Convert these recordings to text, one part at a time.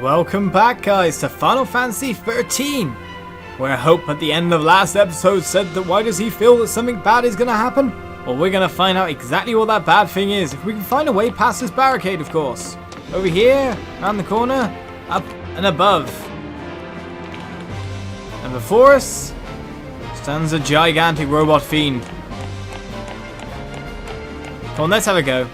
Welcome back, guys, to Final Fantasy 13, where Hope at the end of last episode said that why does he feel that something bad is going to happen? Well, we're going to find out exactly what that bad thing is, if we can find a way past this barricade, of course. Over here, around the corner, up and above. And before us stands a gigantic robot fiend. Come on, let's have a go.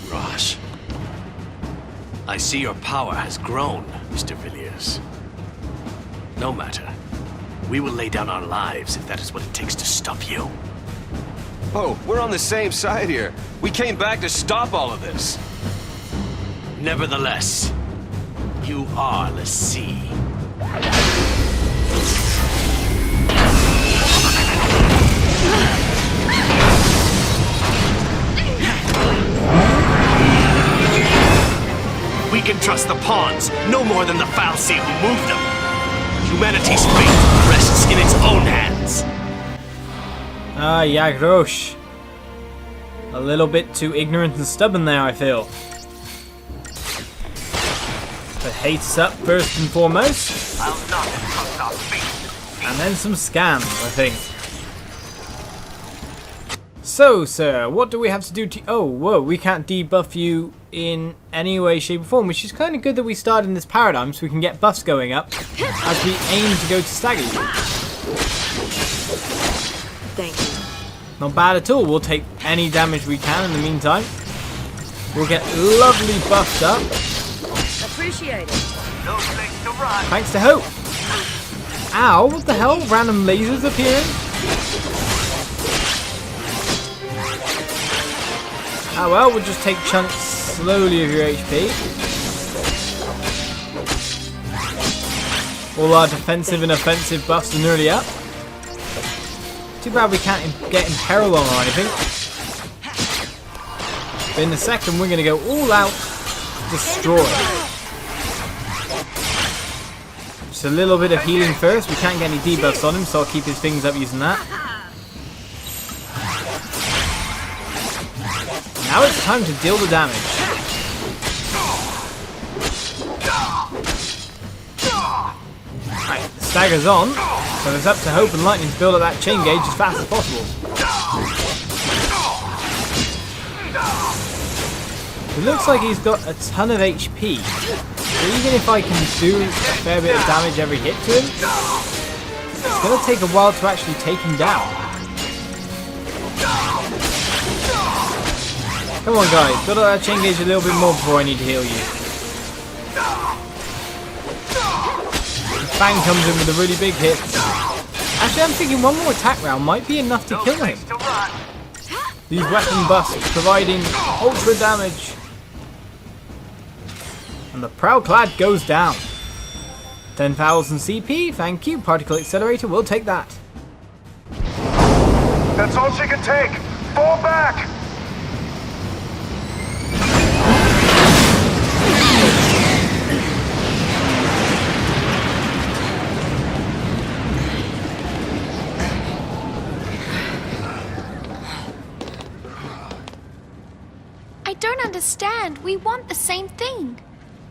Rosch, I see your power has grown, Mr. Villiers. No matter. We will lay down our lives if that is what it takes to stop you. Oh, we're on the same side here. We came back to stop all of this. Nevertheless, you are Fal'cie. We can trust the pawns no more than the Fal'cie who moved them. Humanity's fate rests in its own hands. Ah, Yagg Rosch. A little bit too ignorant and stubborn there, I feel. But hate us up first and foremost. I'll not trust our fate. And then some scams, I think. So, sir, what do we have to do to... Oh, whoa, we can't debuff you in any way, shape or form, which is kind of good that we start in this paradigm so we can get buffs going up as we aim to go to stagger you. Thank you. Not bad at all. We'll take any damage we can in the meantime. We'll get lovely buffed up. Appreciate it. No place to run. Thanks to Hope. Ow, what the hell? Random lasers appearing? Ah well, we'll just take chunks slowly of your HP. All our defensive and offensive buffs are nearly up. Too bad we can't get Imperil on or anything. But in a second, we're going to go all out, destroy. Just a little bit of healing first. We can't get any debuffs on him, so I'll keep his things up using that. Now it's time to deal the damage. Right, the stagger's on, so it's up to Hope and Lightning to build up that chain gauge as fast as possible. It looks like he's got a ton of HP, so even if I can do a fair bit of damage every hit to him, it's going to take a while to actually take him down. Come on, guys, build up that chain gauge a little bit more before I need to heal you. Fang comes in with a really big hit. Actually, I'm thinking one more attack round might be enough to kill him. These weapon buffs providing ultra damage. And the Proudclad goes down. 10,000 CP, thank you. Particle Accelerator, we'll take that. That's all she can take! Fall back! I don't understand. We want the same thing.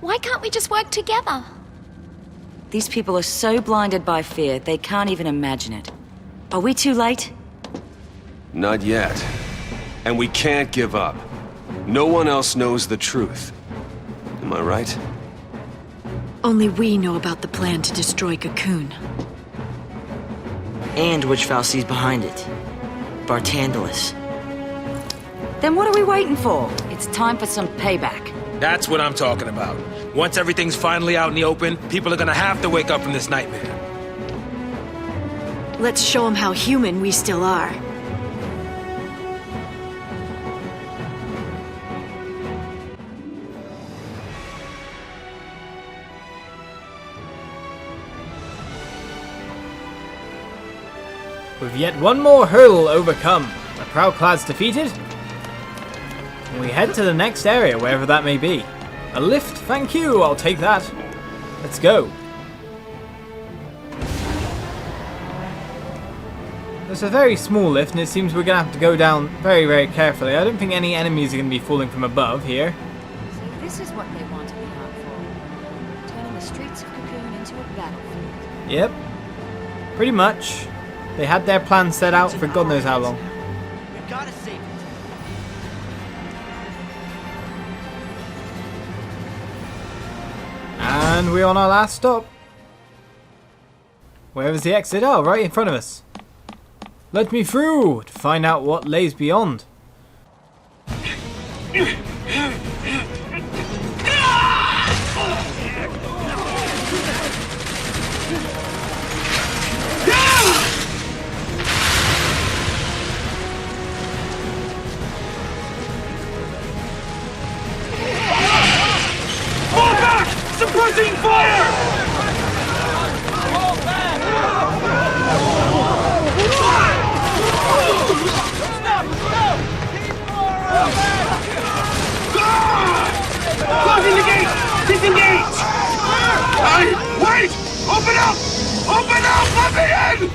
Why can't we just work together? These people are so blinded by fear, they can't even imagine it. Are we too late? Not yet. And we can't give up. No one else knows the truth. Am I right? Only we know about the plan to destroy Cocoon. And which Fal'cie's behind it. Bartandalus. Then what are we waiting for? It's time for some payback. That's what I'm talking about. Once everything's finally out in the open, people are gonna have to wake up from this nightmare. Let's show them how human we still are. With yet one more hurdle overcome, the Proudclad's defeated, and we head to the next area, wherever that may be. A lift, thank you, I'll take that. Let's go. It's a very small lift, and it seems we're going to have to go down very, very carefully. I don't think any enemies are going to be falling from above here. See, this is what they want to be out for. Turning the streets of Cocoon into a battlefield. Yep. Pretty much. They had their plan set out for God knows how long. We gotta save it. And we're on our last stop. Where's the exit? Oh, right in front of us. Let me through to find out what lays beyond. Fall back! Suppressing fire! Closing the gate! Disengage! Hey! Wait! Open up! Open up! Let me in!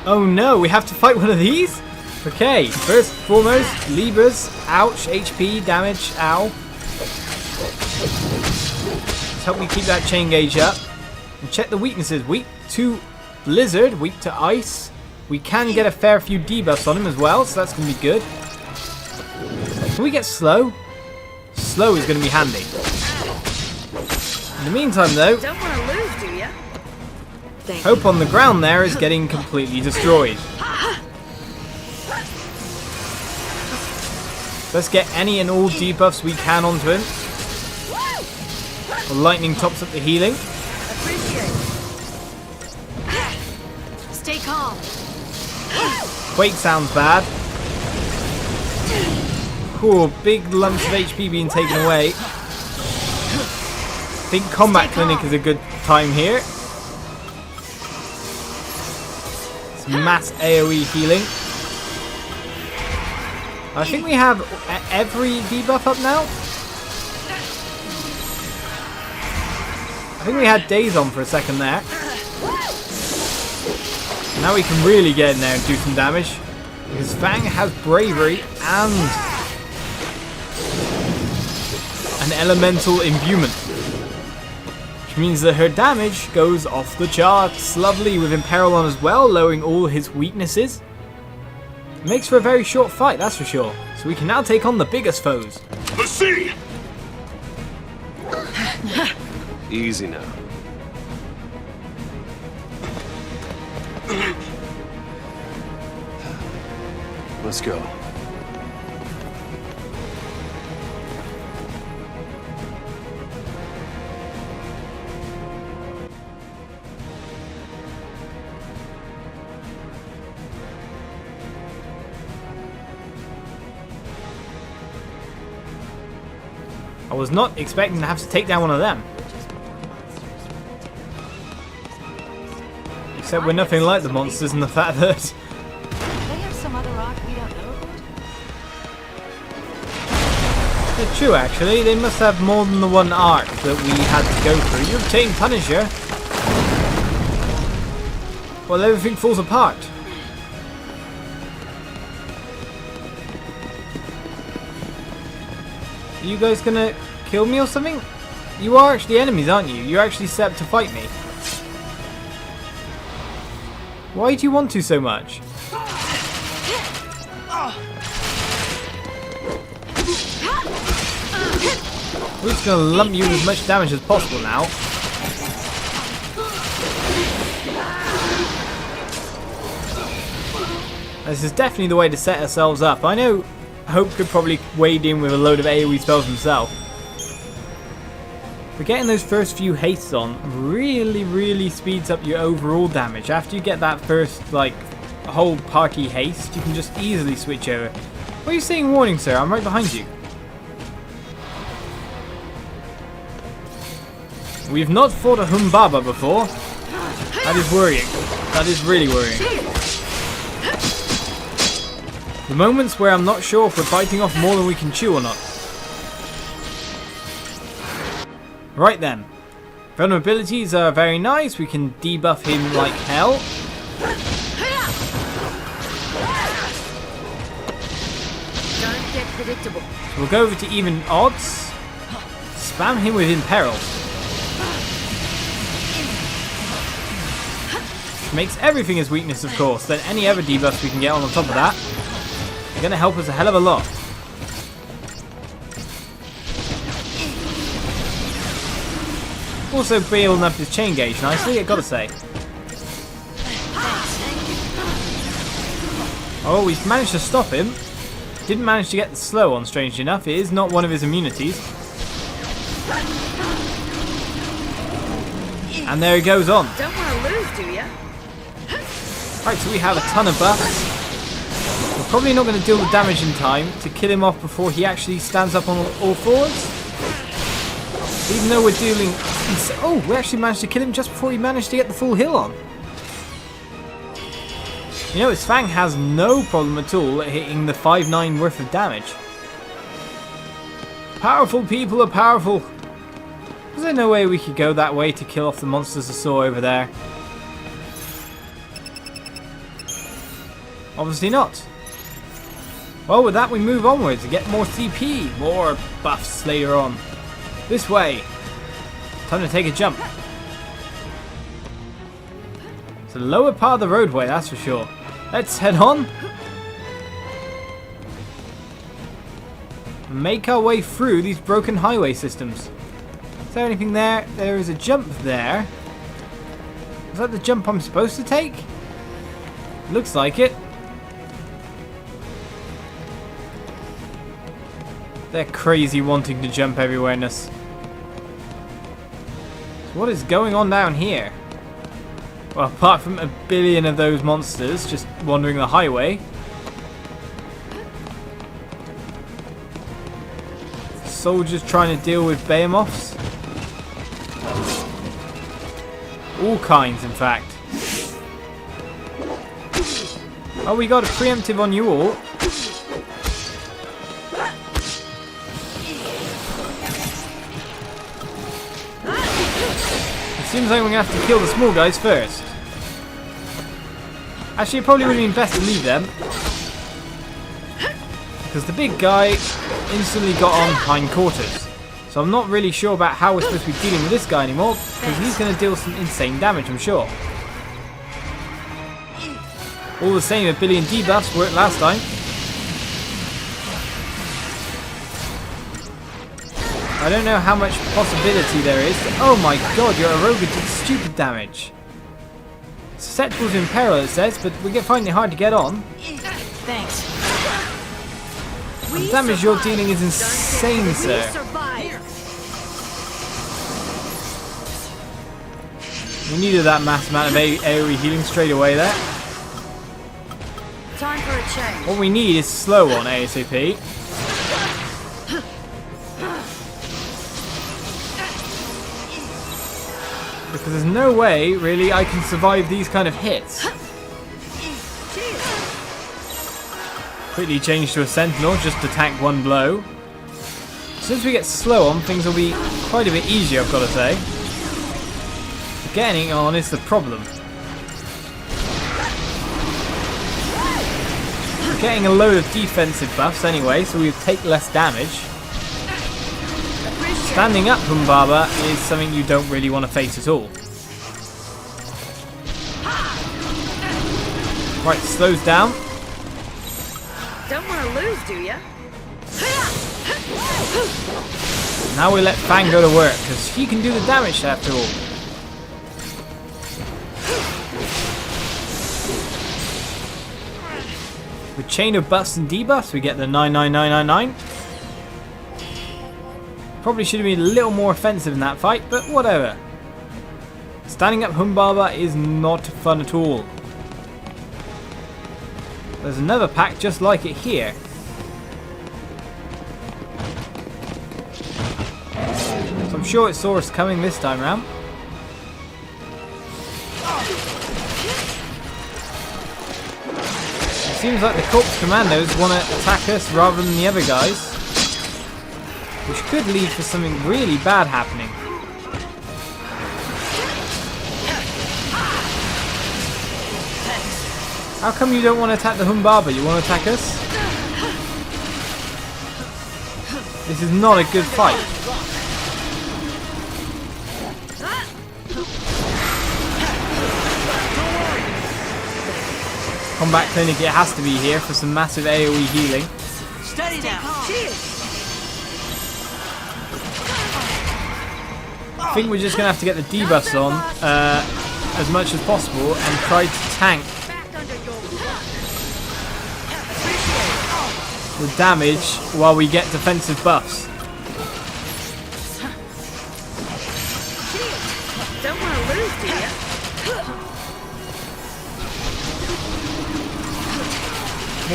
Oh no, we have to fight one of these? Okay, first and foremost, levers, ouch, HP, damage, ow. Let's help me keep that chain gauge up. And check the weaknesses. Weak to blizzard, weak to ice. We can get a fair few debuffs on him as well, so that's going to be good. Can we get slow? Slow is going to be handy. In the meantime though, Don't want to lose, do ya? Hope on the ground there is getting completely destroyed. Let's get any and all debuffs we can onto him. The lightning tops up the healing. Appreciate it. Stay calm. Quake sounds bad. Cool, big lumps of HP being taken away. I think Combat Clinic is a good time here. Some mass AoE healing. I think we have every debuff up now. I think we had Days on for a second there. Now we can really get in there and do some damage. Because Fang has Bravery and an Elemental Imbuement. Which means that her damage goes off the charts. Lovely, with Imperil on as well, lowering all his weaknesses. Makes for a very short fight, that's for sure. So we can now take on the biggest foes. The sea! Easy now. Let's go. I was not expecting to have to take down one of them. Except we're nothing like the monsters and the fact that... They have some other art we don't know about. It's true actually, they must have more than the one arc that we had to go through. You obtain Punisher. Well, everything falls apart. Are you guys gonna kill me or something? You are actually enemies, aren't you? You're actually set up to fight me. Why do you want to so much? We're just gonna lump you with as much damage as possible now. This is definitely the way to set ourselves up. I know Hope could probably wade in with a load of AoE spells himself. But getting those first few hastes on really speeds up your overall damage. After you get that first, like, whole party haste, you can just easily switch over. What are you saying, warning, sir? I'm right behind you. We've not fought a Humbaba before. That is worrying. That is really worrying. The moments where I'm not sure if we're biting off more than we can chew or not. Right then. Vulnerabilities are very nice. We can debuff him like hell. Don't get predictable. So we'll go over to even odds. Spam him with Imperil. Makes everything his weakness, of course. Then any other debuffs we can get on top of that are going to help us a hell of a lot. Also building up his chain gauge nicely, I gotta say. Oh, we've managed to stop him. Didn't manage to get the slow on, strangely enough. It is not one of his immunities. And there he goes on. Don't want to lose, do ya? Right, so we have a ton of buffs. We're probably not going to deal the damage in time to kill him off before he actually stands up on all fours. Even though we're dealing... Oh, we actually managed to kill him just before he managed to get the full heal on. You know, his Fang has no problem at all at hitting the 5-9 worth of damage. Powerful people are powerful. Was there no way we could go that way to kill off the monsters I saw over there? Obviously not. Well, with that we move onwards to get more CP, more buffs later on. This way. Time to take a jump. It's the lower part of the roadway, that's for sure. Let's head on. Make our way through these broken highway systems. Is there anything there? There is a jump there. Is that the jump I'm supposed to take? Looks like it. They're crazy wanting to jump everywhere-ness. So what is going on down here? Well, apart from a billion of those monsters just wandering the highway. Soldiers trying to deal with behemoths. All kinds, in fact. Oh, we got a preemptive on you all. Seems like we're going to have to kill the small guys first. Actually, it probably would have been best to leave them. Because the big guy instantly got on hindquarters. So I'm not really sure about how we're supposed to be dealing with this guy anymore. Because he's going to deal some insane damage, I'm sure. All the same, a billion debuffs worked last time. I don't know how much possibility there is. Oh my god, your Aroga did stupid damage. Susceptible to Imperil, it says, but we find it hard to get on. Thanks. The damage you're dealing is insane, sir. We needed that mass amount of AoE healing straight away there. Time for a change. What we need is slow on ASAP. Because there's no way, really, I can survive these kind of hits. Quickly change to a Sentinel just to tank one blow. Since we get slow on, things will be quite a bit easier, I've got to say. Getting on is the problem. We're getting a load of defensive buffs anyway, so we take less damage. Standing up Humbaba is something you don't really want to face at all. Right, slows down. Don't want to lose, do ya? Now we let Fang go to work, because he can do the damage after all. With chain of buffs and debuffs, we get the 99999. Probably should have been a little more offensive in that fight, but whatever. Standing up Humbaba is not fun at all. There's another pack just like it here. So I'm sure it saw us coming this time round. It seems like the Corpse Commandos want to attack us rather than the other guys, which could lead to something really bad happening. How come you don't want to attack the Humbaba? You want to attack us? This is not a good fight. Combat Clinic, it has to be here for some massive AoE healing. Steady now. I think we're just going to have to get the debuffs on as much as possible and try to tank the damage while we get defensive buffs. Don't want to lose, do you?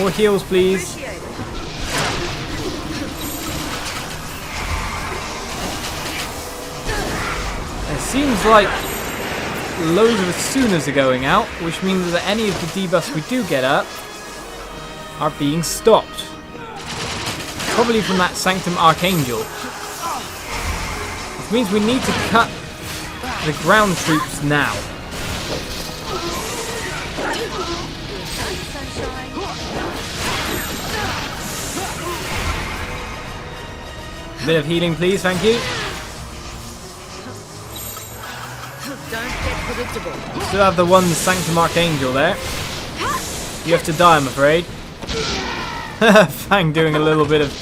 More heals, please. It seems like loads of Asunas are going out, which means that any of the debuffs we do get up are being stopped. Probably from that Sanctum Archangel. Which means we need to cut the ground troops now. A bit of healing, please, thank you. Don't get predictable. Still have the one Sanctum Archangel there. You have to die, I'm afraid. Fang doing a little bit of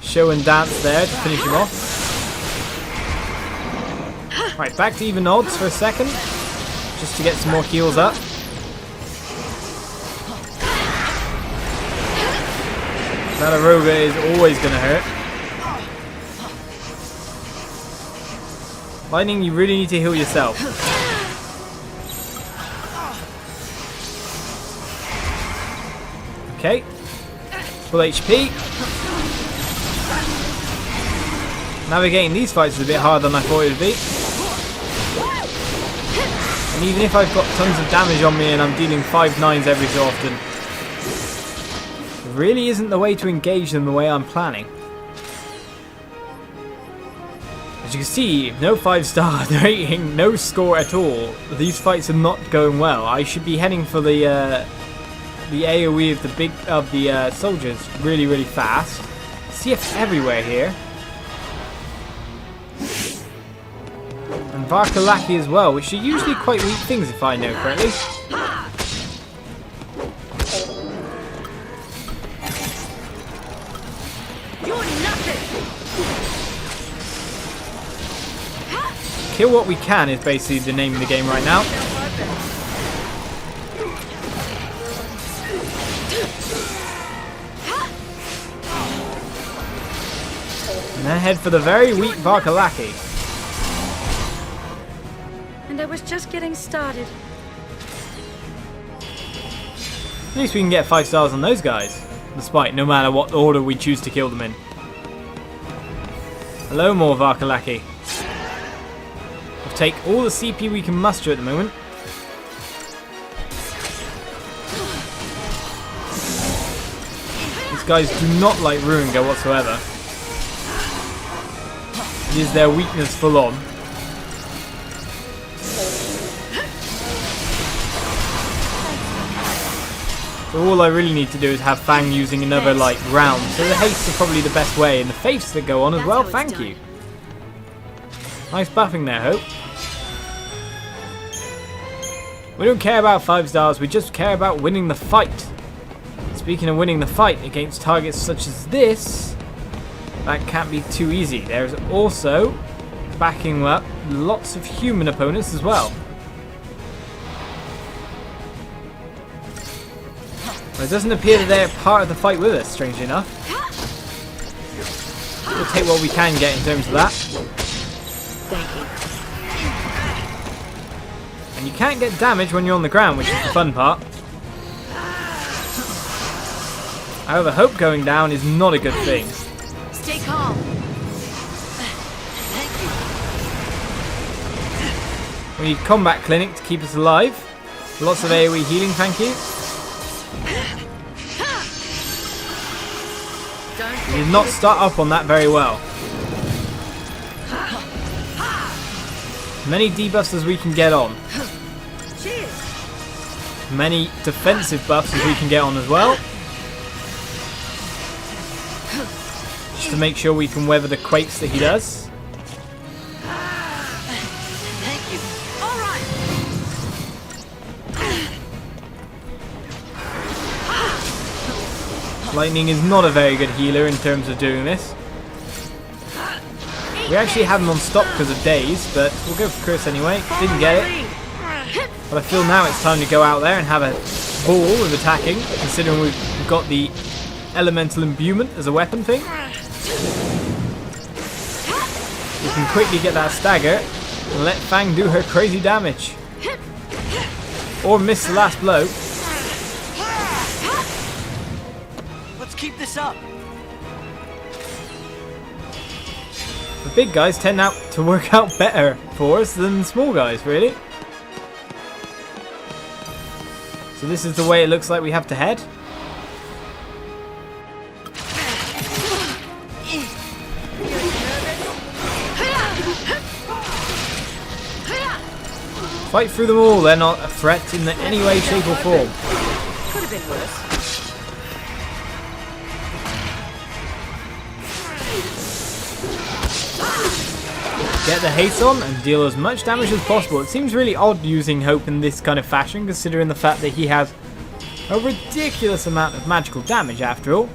show and dance there to finish him off. Right, back to even odds for a second, just to get some more heals up. That Aroga is always going to hurt. Lightning, you really need to heal yourself. Okay. Full HP. Navigating these fights is a bit harder than I thought it would be. And even if I've got tons of damage on me and I'm dealing 5/9s every so often, it really isn't the way to engage them the way I'm planning. As you can see, no 5-star rating, no score at all. These fights are not going well. I should be heading for the AoE of the soldiers really fast. CF's everywhere here. And Varkalaki as well, which are usually quite weak things if I know correctly. Kill what we can is basically the name of the game right now. And then head for the very weak Varkalaki. And I was just getting started. At least we can get 5 stars on those guys, despite no matter what order we choose to kill them in. Hello, more Varkalaki. We'll take all the CP we can muster at the moment. These guys do not like Ruinga whatsoever. It is their weakness full on. So all I really need to do is have Fang using another round. So the hastes are probably the best way, and the faiths that go on as well. Thank you. Nice buffing there, Hope. We don't care about 5 stars, we just care about winning the fight. Speaking of winning the fight against targets such as this, that can't be too easy. There's also, backing up, lots of human opponents as well. Well, it doesn't appear that they're part of the fight with us, strangely enough. We'll take what we can get in terms of that. And you can't get damage when you're on the ground, which is the fun part. However, Hope going down is not a good thing. Stay calm. Thank you. We need combat clinic to keep us alive. Lots of AoE healing, thank you. We did not start up on that very well. Many debuffs as we can get on. Many defensive buffs as we can get on as well. Just to make sure we can weather the quakes that he does. Thank you. All right. Lightning is not a very good healer in terms of doing this. We actually had him on stop because of days, but we'll go for Chris anyway. Didn't get it. But I feel now it's time to go out there and have a ball with attacking, considering we've got the elemental imbuement as a weapon thing. We can quickly get that stagger and let Fang do her crazy damage. Or miss the last blow. Let's keep this up. The big guys tend out to work out better for us than small guys, really. So this is the way it looks like we have to head. Fight through them all, they're not a threat in any way, shape or form. Could have been worse. Get the haste on and deal as much damage as possible. It seems really odd using Hope in this kind of fashion, considering the fact that he has a ridiculous amount of magical damage after all.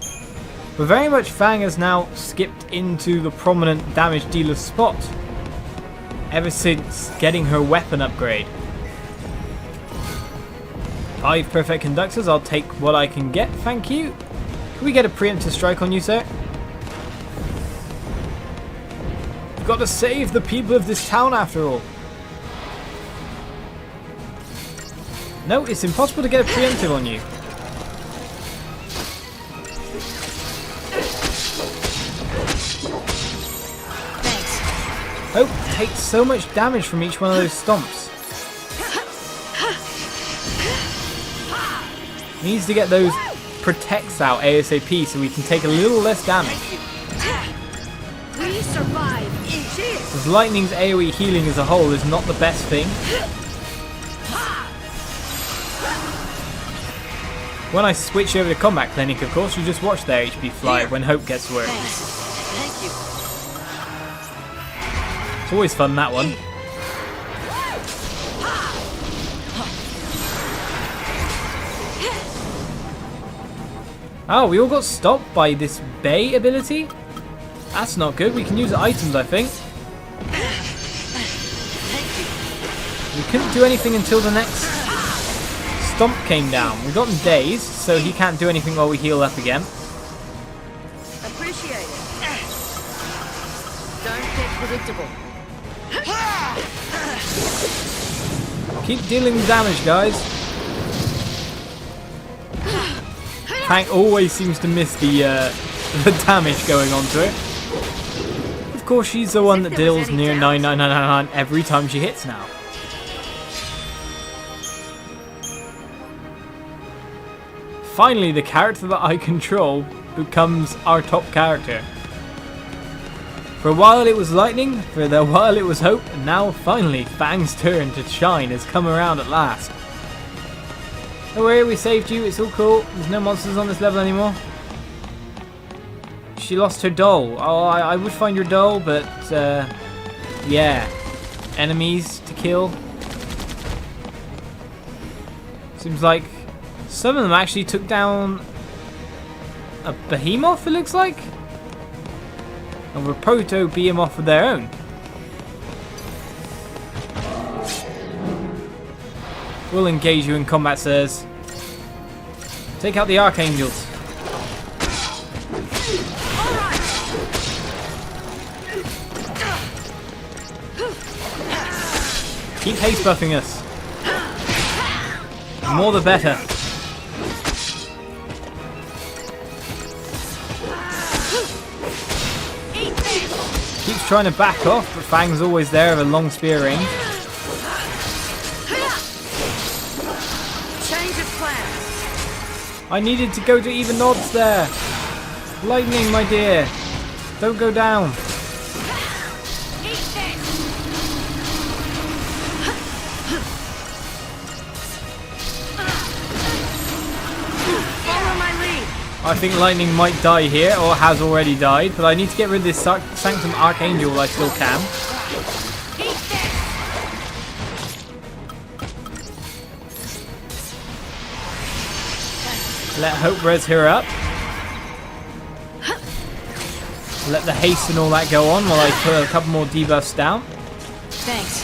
But very much Fang has now skipped into the prominent damage dealer spot ever since getting her weapon upgrade. 5 perfect conductors, I'll take what I can get, thank you. Can we get a preemptive strike on you, sir? We've got to save the people of this town after all. No, it's impossible to get a preemptive on you. Thanks. Hope takes so much damage from each one of those stomps. Needs to get those protects out ASAP so we can take a little less damage. We survive. Because Lightning's AoE healing as a whole is not the best thing. When I switch over to Combat Clinic, of course, you just watch their HP fly when Hope gets worked. Thank you. It's always fun, that one. Oh, we all got stopped by this Bay ability? That's not good. We can use items, I think. We couldn't do anything until the next stomp came down. We got him dazed, so he can't do anything while we heal up again. Appreciate it. Don't get predictable. Keep dealing damage, guys. Hank always seems to miss the damage going on to it. Of course, she's the one that deals near 99999 every time she hits now. Finally, the character that I control becomes our top character. For a while it was Lightning, for a while it was Hope, and now finally Fang's turn to shine has come around at last. Don't worry, we saved you, it's all cool. There's no monsters on this level anymore. She lost her doll. Oh, I would find your doll, but yeah. Enemies to kill. Seems like some of them actually took down a behemoth, it looks like. And were proto-behemoth of their own. We'll engage you in combat, sirs. Take out the Archangels. Keep haste buffing us. The more the better. Keeps trying to back off, but Fang's always there with a long spear range. I needed to go to even odds there. Lightning, my dear. Don't go down. I think Lightning might die here, or has already died, but I need to get rid of this Sanctum Archangel while I still can. Let Hope res her up. Let the haste and all that go on while I put a couple more debuffs down. Thanks.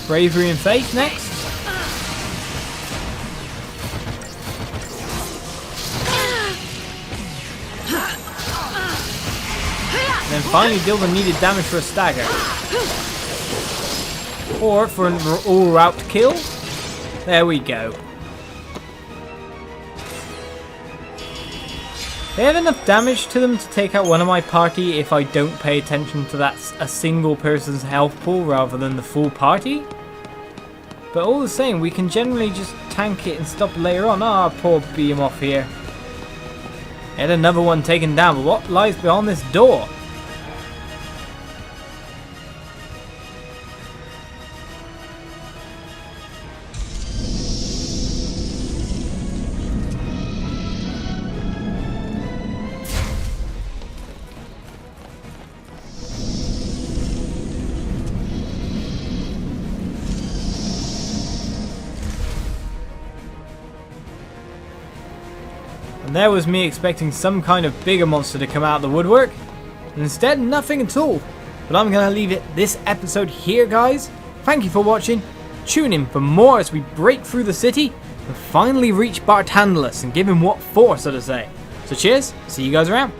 Bravery and Faith next. And then finally deal the needed damage for a stagger. Or for an all-route kill. There we go. They have enough damage to them to take out one of my party if I don't pay attention to a single person's health pool rather than the full party. But all the same, we can generally just tank it and stop later on. Ah, poor Behemoth here. And another one taken down, but what lies behind this door? And there was me expecting some kind of bigger monster to come out of the woodwork. And instead, nothing at all. But I'm going to leave it this episode here, guys. Thank you for watching. Tune in for more as we break through the city and finally reach Barthandelus and give him what for, so to say. So cheers, see you guys around.